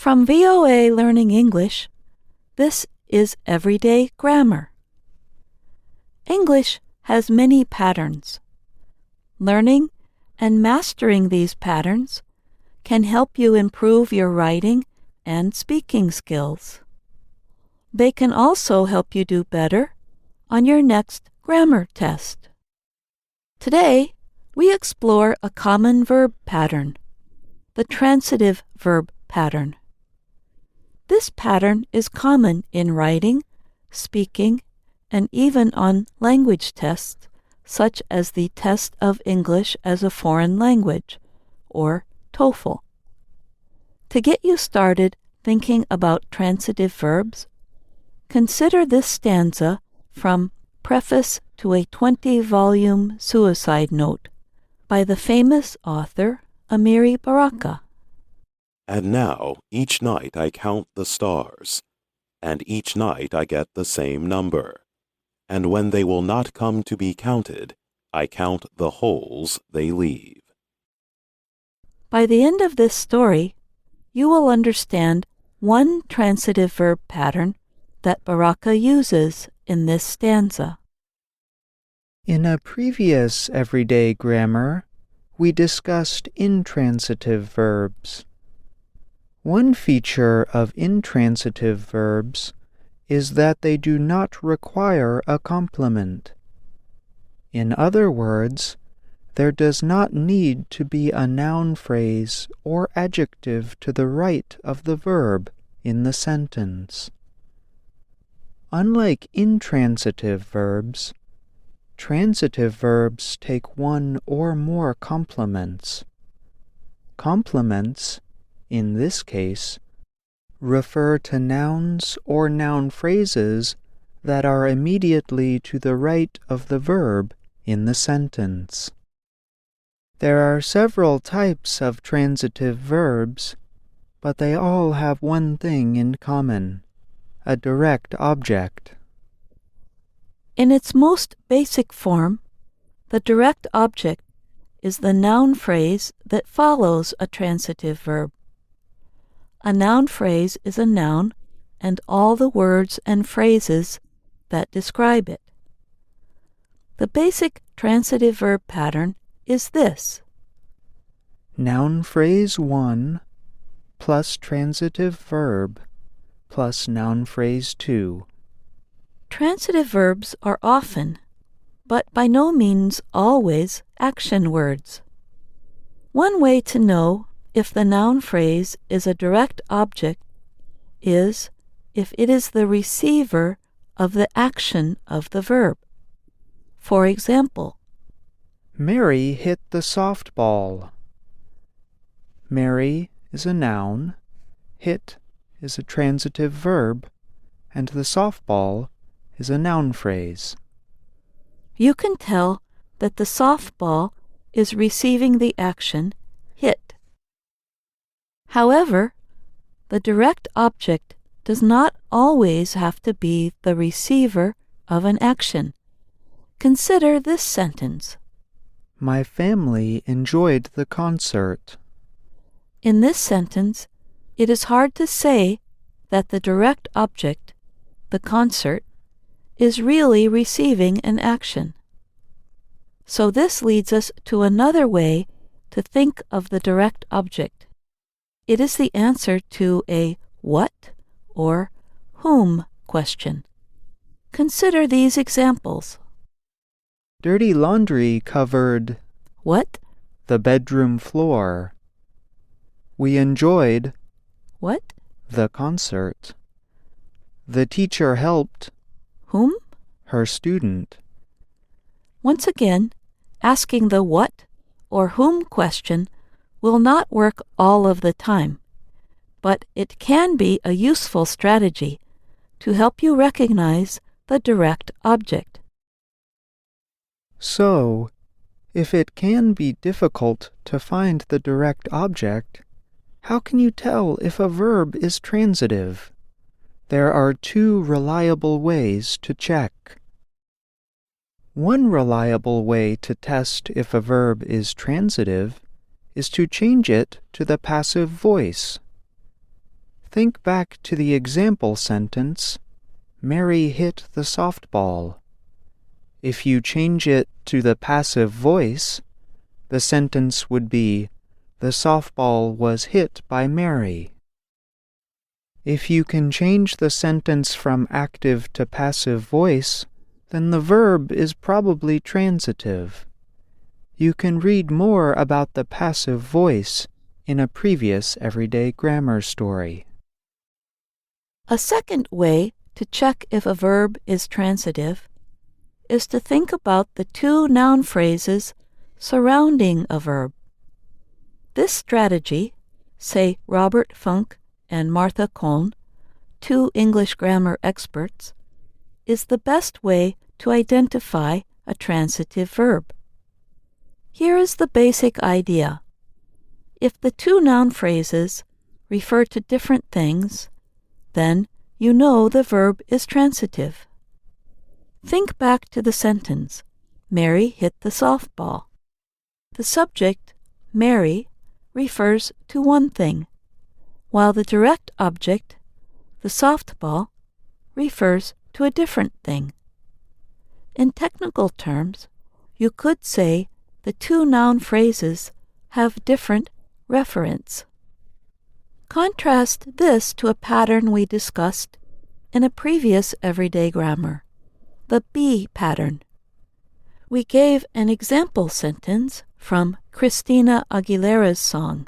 From VOA Learning English, this is Everyday Grammar. English has many patterns. Learning and mastering these patterns can help you improve your writing and speaking skills. They can also help you do better on your next grammar test. Today, we explore a common verb pattern, the transitive verb pattern. This pattern is common in writing, speaking, and even on language tests, such as the Test of English as a Foreign Language, or TOEFL. To get you started thinking about transitive verbs, consider this stanza from Preface to a 20-volume suicide note by the famous author Amiri Baraka. And now each night I count the stars, and each night I get the same number. And when they will not come to be counted, I count the holes they leave. By the end of this story, you will understand one transitive verb pattern that Baraka uses in this stanza. In a previous Everyday Grammar, we discussed intransitive verbs. One feature of intransitive verbs is that they do not require a complement. In other words, there does not need to be a noun phrase or adjective to the right of the verb in the sentence. Unlike intransitive verbs, transitive verbs take one or more complements. Complements, in this case, refer to nouns or noun phrases that are immediately to the right of the verb in the sentence. There are several types of transitive verbs, but they all have one thing in common: a direct object. In its most basic form, the direct object is the noun phrase that follows a transitive verb. A noun phrase is a noun and all the words and phrases that describe it. The basic transitive verb pattern is this: Noun phrase 1 plus transitive verb plus noun phrase 2. Transitive verbs are often, but by no means always, action words. One way to know if the noun phrase is a direct object is if it is the receiver of the action of the verb. For example, Mary hit the softball. Mary is a noun, hit is a transitive verb, and the softball is a noun phrase. You can tell that the softball is receiving the action hit. However, the direct object does not always have to be the receiver of an action. Consider this sentence. My family enjoyed the concert. In this sentence, it is hard to say that the direct object, the concert, is really receiving an action. So this leads us to another way to think of the direct object. It is the answer to a what or whom question. Consider these examples. Dirty laundry covered What? the bedroom floor. We enjoyed What? the concert. The teacher helped Whom? her student. Once again, asking the what or whom question will not work all of the time, but it can be a useful strategy to help you recognize the direct object. So, if it can be difficult to find the direct object, how can you tell if a verb is transitive? There are two reliable ways to check. One reliable way to test if a verb is transitive is to change it to the passive voice. Think back to the example sentence, Mary hit the softball. If you change it to the passive voice, the sentence would be, the softball was hit by Mary. If you can change the sentence from active to passive voice, then the verb is probably transitive. You can read more about the passive voice in a previous everyday grammar story. A second way to check if a verb is transitive is to think about the two noun phrases surrounding a verb. This strategy, say Robert Funk and Martha Kohn, two English grammar experts, is the best way to identify a transitive verb. Here is the basic idea. If the two noun phrases refer to different things, then you know the verb is transitive. Think back to the sentence, Mary hit the softball. The subject, Mary, refers to one thing, while the direct object, the softball, refers to a different thing. In technical terms, you could say the two noun phrases have different referents. Contrast this to a pattern we discussed in a previous everyday grammar, the be pattern. We gave an example sentence from Christina Aguilera's song.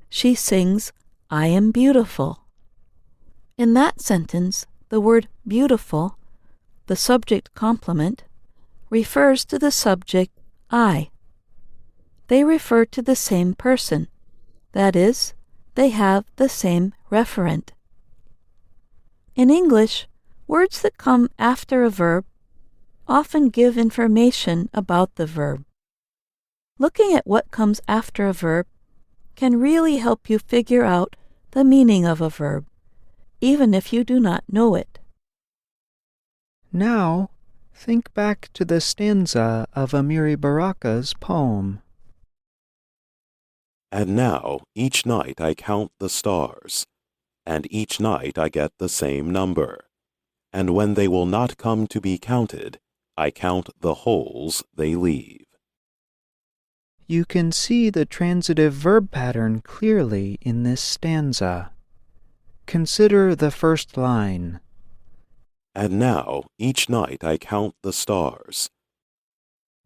She sings, I am beautiful. In that sentence, the word beautiful, the subject complement, refers to the subject I. They refer to the same person, that is, they have the same referent. In English, words that come after a verb often give information about the verb. Looking at what comes after a verb can really help you figure out the meaning of a verb, even if you do not know it. Now, think back to the stanza of Amiri Baraka's poem. And now, each night I count the stars, and each night I get the same number. And when they will not come to be counted, I count the holes they leave. You can see the transitive verb pattern clearly in this stanza. Consider the first line. And now, each night I count the stars.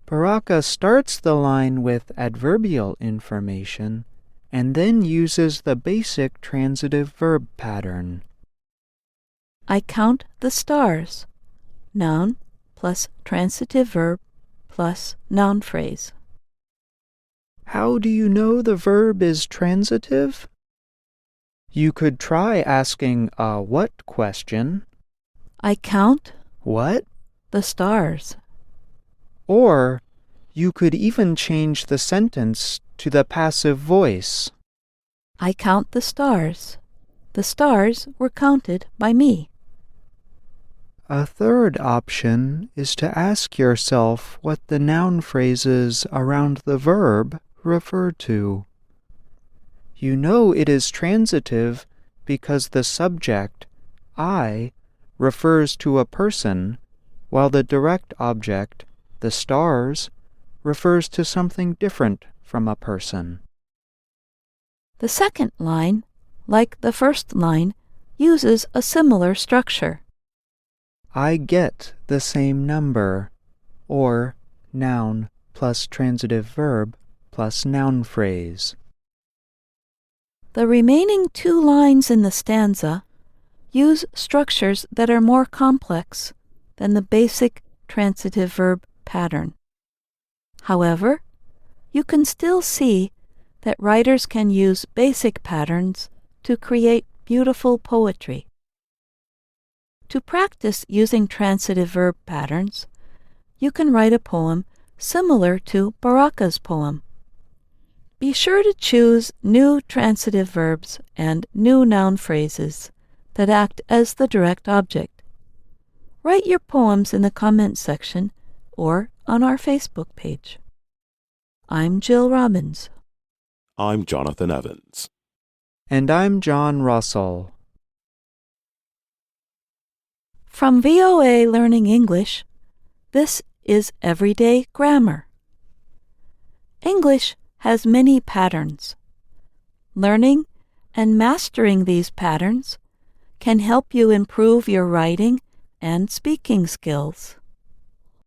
Baraka starts the line with adverbial information and then uses the basic transitive verb pattern. I count the stars. Noun plus transitive verb plus noun phrase. How do you know the verb is transitive? You could try asking a what question. I count What? the stars. Or you could even change the sentence to the passive voice. I count the stars. The stars were counted by me. A third option is to ask yourself what the noun phrases around the verb refer to. You know it is transitive because the subject, I, refers to a person, while the direct object, the stars, refers to something different from a person. The second line, like the first line, uses a similar structure. I get the same number, or noun plus transitive verb plus noun phrase. The remaining two lines in the stanza use structures that are more complex than the basic transitive verb pattern. However, you can still see that writers can use basic patterns to create beautiful poetry. To practice using transitive verb patterns, you can write a poem similar to Baraka's poem. Be sure to choose new transitive verbs and new noun phrases that act as the direct object. Write your poems in the comments section or on our Facebook page. I'm Jill Robbins. I'm Jonathan Evans. And I'm John Russell. From VOA Learning English, this is Everyday Grammar. English has many patterns. Learning and mastering these patterns can help you improve your writing and speaking skills.